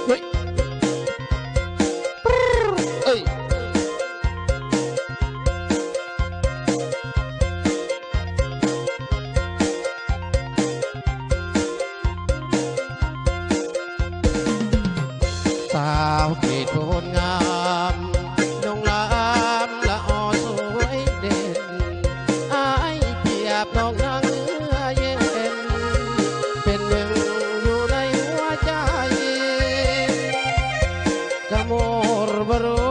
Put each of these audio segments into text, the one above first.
เฮ้ยเอ้ยสาวเกตโพนงามดงลามละออสวยเด่นอายเปียบน้องนางเนื้อเย็นเป็นหนึ่งอยู่ในหัวใจกะโมรบรู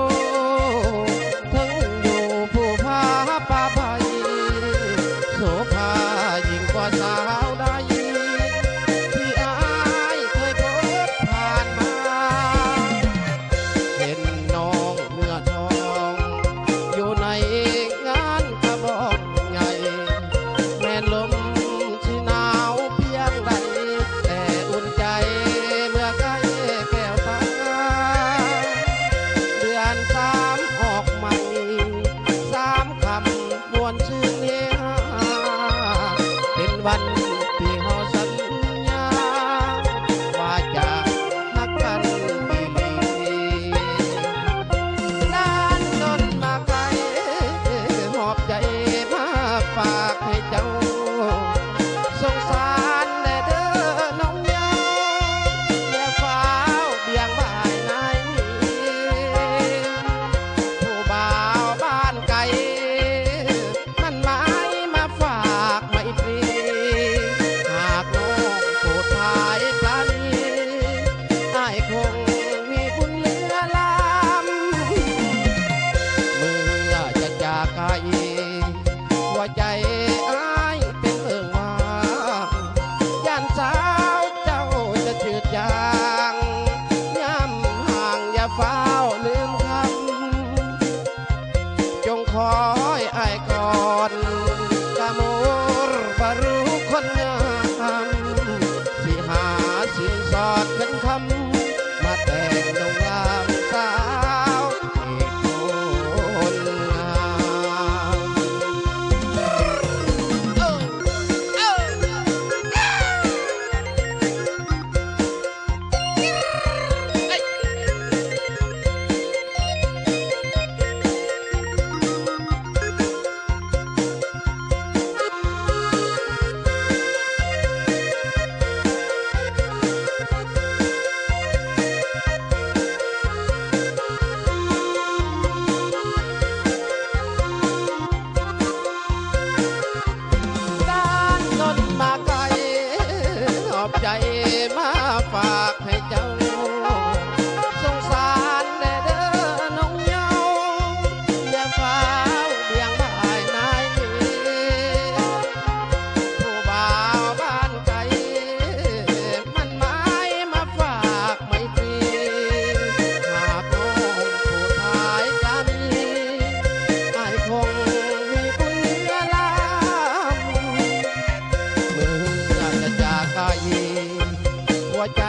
ทั้งอยู่ผู้พาป่าไผ่โสภายิ่งกว่าสาวใดที่อายเคยพบผ่านมาเห็นน้องเมื่อทองอยู่ในงานกระบอกใหญ่แม่ลมที่หนาวเพียงใดแต่อุ่นใจเมื่อใกล้แก้วตาเดือนสามออกใหม่สามคำมวนชื่นเฮฮาเป็นวันที่เฮาสัญญาว่าจะรักกันอีหลีนานจนมาไกลหอบใจมาฝากให้เจ้าสงสารแน่เด้อน้องเยาอย่าฟ้าวเบี่ยงบ่ายนายผู้บ่าวบ้านไกลมันหมายมาฝากไมตรีหากน้องโปรดภายพลันอ้ายคงมีบุญเหลือล้ำเมื่อจะจากไกลหัวใจอ้ายเป็นเมืองว่างย่านสาวเจ้าจะจืดจางย้ำห่างอย่าเฝ้าลืมคำจงคอยอ้ายก่อนกะโมรบรูคนงามสิหาสินสอดเป็นคำมาแต่งดงงามสาวเอกคนงามด้านจนมาไกลหอบใจมาฝากให้เจ้าสงสารแน่เด้อน้องเยาอย่าฟ้าวเบี่ยงบ่ายนายผู้บ่าวบ้านไกลมันหมายมาฝากไมตรีหากน้องผู้ทายกันอ้ายคงมีบุญเหลือล้ำเมื่อจะจากไกลหัวใจ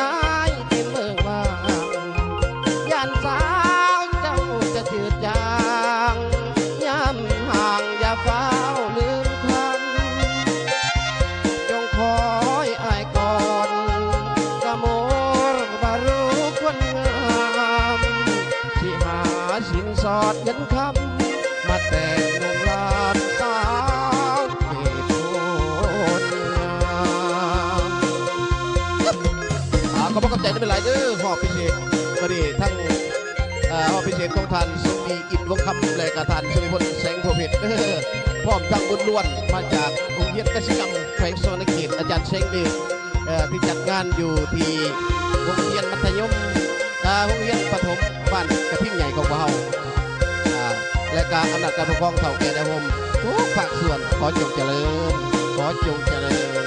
อ้ายเป็นเมืองว่างย่านสาวเจ้าจะจืดจางย้ำห่างอย่าเฝ้าลืมคำจงคอยอ้ายก่อนกะโมรบารูคนงามที่หาสินสอดเงินคำมาแต่งหนุ่มลานสาวเกตโพนงามขอบพระคุณใจไม่เป็นไรเด้อหอบพิเศษพอดีทั้งหอบพิเศษของท่านสุมีอินวงคำและกระท่านสุริพลแสงโพเพชรพร้อมทั้งบุญล้วนมาจากโรงเรียนกสิกรรมแขวงโซนเขตอาจารย์เชงเดชที่จัดงานอยู่ที่โรงเรียนมัธยมโรงเรียนประถมบ้านกระพิ้งใหญ่ของเราและการอำนาจการปกครองเถ่าแก่ในโฮมทุกภาคส่วนขอจงเจริญขอจงเจริญ